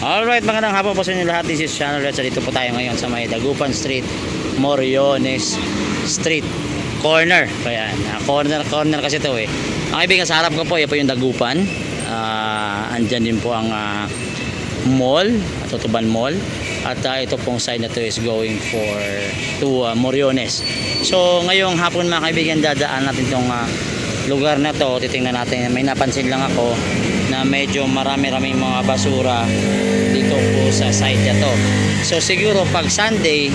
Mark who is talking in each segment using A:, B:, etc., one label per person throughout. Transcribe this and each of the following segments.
A: Alright, magandang hapon po sa inyo lahat. This is Channel Red. Dito po tayo ngayon sa may Dagupan Street, Moriones Street corner. Ayan, corner kasi ito eh. Ang kaibigan, sa harap ko po, yan po yung Dagupan. Andyan din po ang mall, Tutuban Mall. At ito pong side na to is going to Moriones. So ngayong hapon mga kaibigan, dadaan natin itong lugar na to. Titingnan natin, may napansin lang ako na medyo marami-raming mga basura dito po sa side na to. So siguro pag Sunday,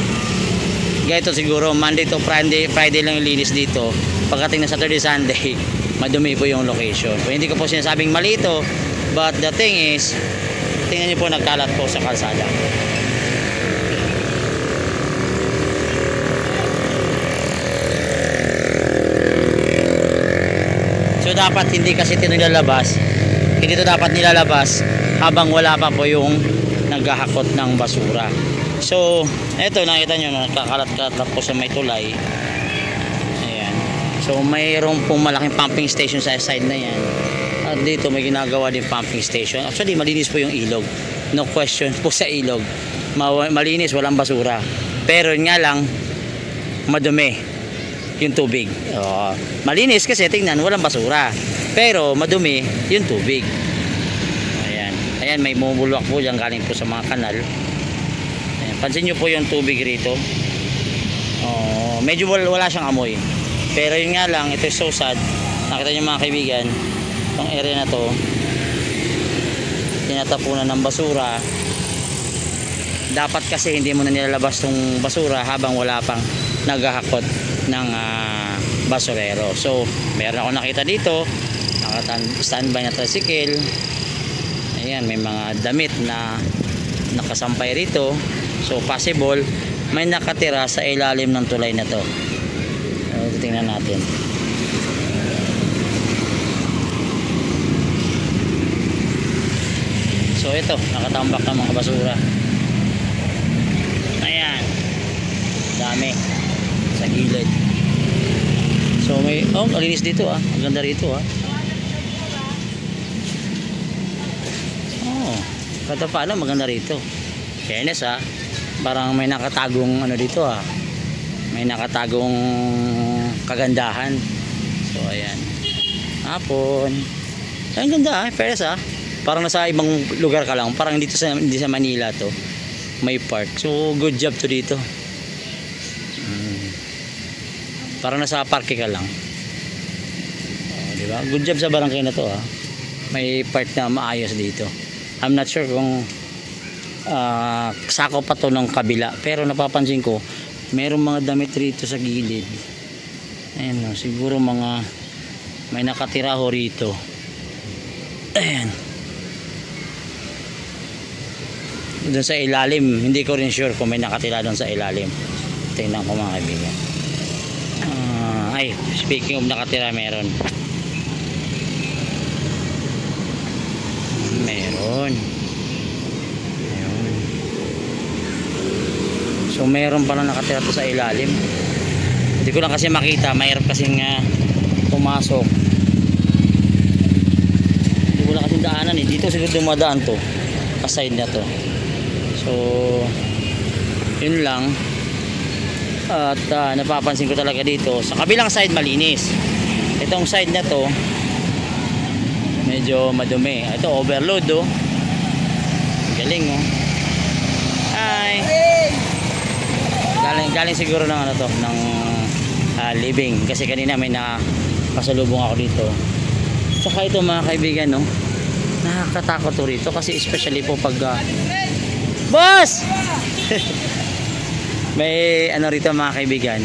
A: ganito siguro Monday to Friday lang yung linis dito. Pagdating na Saturday, Sunday, madumi po yung location. So, hindi ko po sinasabing mali ito, but the thing is, tingnan niyo po, nagkalat po sa kalsada. So dapat hindi kasi ito nilalabas, hindi ito dapat nilalabas habang wala pa po yung naghahakot ng basura. So eto, nakita nyo na nakakalat-kalat po sa may tulay. Ayan. So mayroon pong malaking pumping station sa side na yan. At dito may ginagawa din pumping station. Actually malinis po yung ilog, no question po sa ilog. Malinis, walang basura. Pero yun nga lang, madumi yung tubig. Malinis kasi tingnan, walang basura, pero madumi yung tubig. Ayan, ayan, may bumubulwak po dyan galing po sa mga kanal. Ayan, pansin nyo po yung tubig rito. Medyo wala siyang amoy, pero yun nga lang, ito is so sad. Nakita nyo mga kaibigan, itong area na to tinatapunan ng basura. Dapat kasi hindi mo na nilalabas tong basura habang wala pang naghahakot ng basurero. So meron ako nakita dito, standby na tricycle. Ayan, may mga damit na nakasampay rito. So possible may nakatira sa ilalim ng tulay na to. So, tingnan natin. So ito, nakatambak ng mga basura. Ayan, dami sa gilid. So may malinis dito ang ganda rito kata paano maganda rito. Fairness parang may nakatagong ano dito may nakatagong kagandahan. So ayan, hapon ang ganda fairness parang nasa ibang lugar ka lang, parang dito hindi sa Manila to may park. So good job to dito. Parang nasa parke ka lang. Diba? Good job sa barangay na to may part na maayos dito. I'm not sure kung sako pa to ng kabila, pero napapansin ko mayroong mga damit rito sa gilid. Ayan, siguro mga may nakatira ho rito. Ayan, doon sa ilalim, hindi ko rin sure kung may nakatira doon sa ilalim. Tingnan ko mga kaibigan. Ay, speaking of nakatira, meron. Ayun. So meron pala nakatira to sa ilalim. Hindi ko lang kasi makita, mahirap kasing pumasok. Hindi ko lang kasi daanan dito siguro dumadaan to, aside na to. So yun lang. At napapansin ko talaga dito sa kabilang side malinis. Itong side na to medyo madumi. Ito overload galing Hi. Galing siguro ng ano to, ng living, kasi kanina may nakasalubong ako dito. Saka ito mga kaibigan nakakatakot to rito kasi especially po pag boss may ano rito mga kaibigan,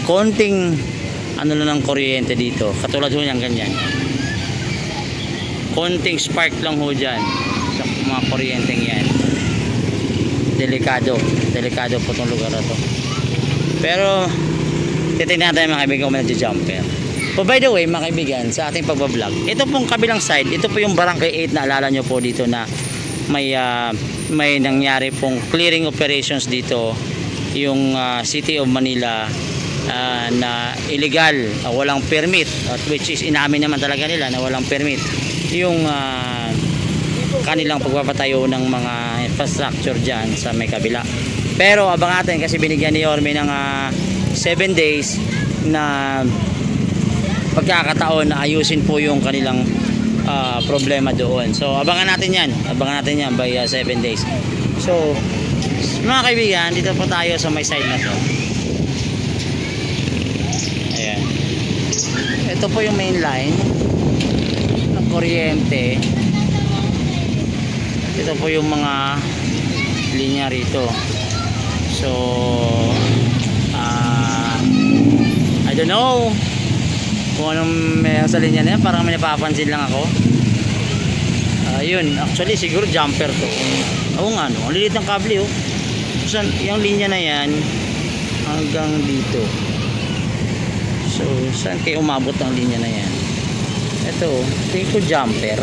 A: konting ano lang ng kuryente dito, katulad ho niyang ganyan, konting spark lang ho dyan sa mga kuryenteng yan. Delikado po itong lugar na to. Pero titignan natin mga kaibigan kung may nagja-jumper. So by the way mga kaibigan, sa ating pagbablog, ito pong kabilang side, ito po yung Barangay 8 na alala nyo po dito na may nangyari pong clearing operations dito. Yung City of Manila na illegal, walang permit, at which is inamin naman talaga nila na walang permit yung kanilang pagpapatayo ng mga infrastructure dyan sa may kabila. Pero abang natin kasi binigyan ni Yorme ng 7 days na pagkakataon na ayusin po yung kanilang problema doon. So abangan natin yan by 7 days. So mga kaibigan, dito po tayo sa may side na to. Ayan, ito po yung main line ng kuryente. Ito po yung mga linya rito. So I don't know kung anong may sa linya na yan, parang may napapansin lang ako. Yun, actually siguro jumper to. Oo nga no, ang lilit ng kable oh. So, yung linya na yan hanggang dito. So saan kayo umabot ang linya na yan? Ito, tingin ko jumper.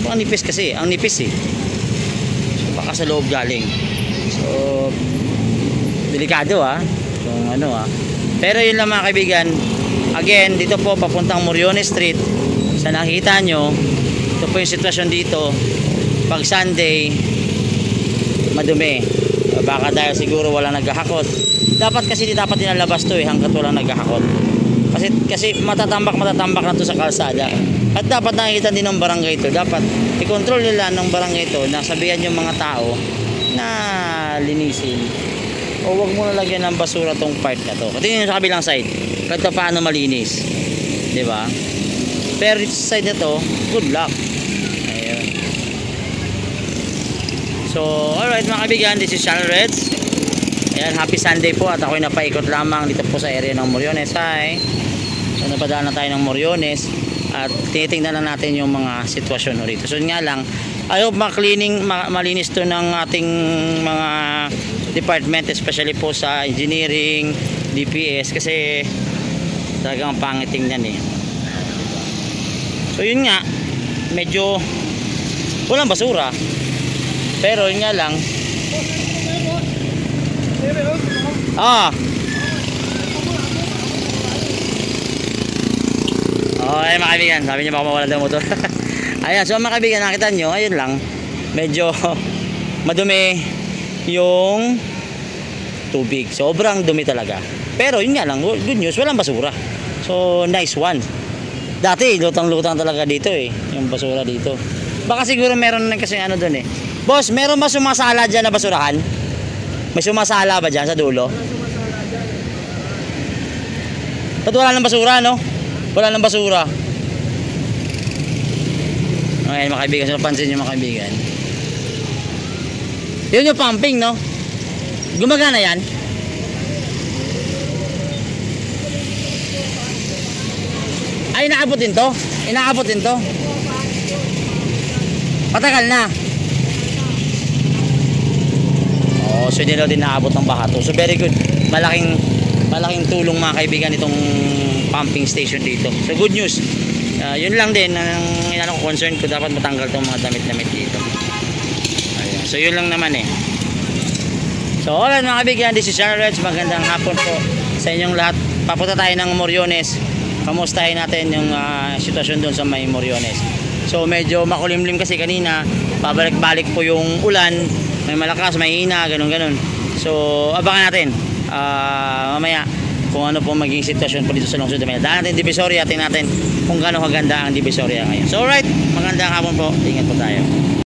A: Ang nipis kasi, ang nipis eh. So, baka sa loob galing. So delikado kung ano pero yun lang mga kaibigan. Again, dito po papuntang Moriones Street. Sa nakikita nyo, ito po yung sitwasyon dito. Pag Sunday, madumi. Baka dahil siguro wala naghahakot. Dapat kasi di dapat nilalabas to hanggat walang naghahakot. Kasi matatambak na to sa kalsada. At dapat nakikita din ng barangay ito. Dapat i-control nila ng barangay ito na sabihan yung mga tao na linisin. O wag mo na lagyan ng basura tong part na to. Tingnan sa kabilang side. Kahit paano malinis. 'Di ba? Pero sa side na to, good luck. Ayun. So, alright mga kaibigan, this is Channel Reds. Ayan, happy Sunday po at ako'y napaikot lamang dito po sa area ng Moriones. Hi. So, napadaan na tayo ng Moriones at tinitingnan na natin yung mga sitwasyon rito. So, nga lang, I hope malinis to ng ating mga department, especially po sa engineering, DPS, kasi talagang pangit tingnan eh. So yun nga, medyo walang basura, pero yun nga lang ay mga kaibigan, sabi niya baka mawala daw motor. Ayan, so mga kaibigan, nakita nyo, ayun lang, medyo madumi yung tubig, sobrang dumi talaga. Pero yun nga lang, good news, walang basura. So nice one. Dati lutang-lutang talaga dito yung basura dito. Baka siguro meron na kasi ano doon Boss, meron ba sumasala dyan na basurahan? May sumasala ba dyan sa dulo? Ba't wala ng basura, no? Wala ng basura. Okay mga kaibigan, so napansin nyo mga kaibigan, yun yung pumping, no? Gumagana yan. Ay, inaabot din to? Inaabot din to? Matagal na. So hindi na din naabot ng baha to. So very good. Malaking tulong mga kaibigan itong pumping station dito. So good news. Yun lang din ang concern ko, dapat matanggal tong mga damit-damit dito. Ayan. So yun lang naman So alright mga kaibigan, this is Channel Reds. Magandang hapon po sa inyong lahat. Papunta tayo ng Moriones. Kamustahin natin yung sitwasyon doon sa may Moriones. So medyo makulimlim kasi kanina, pabalik-balik po yung ulan, may malakas, may hina, ganun-ganun. So abangan natin mamaya kung ano po maging sitwasyon po dito sa lungsod. Dahil natin Divisoria, tingnan natin kung gaano kaganda ang Divisoria ngayon. So alright, magandang hapon po, ingat po tayo.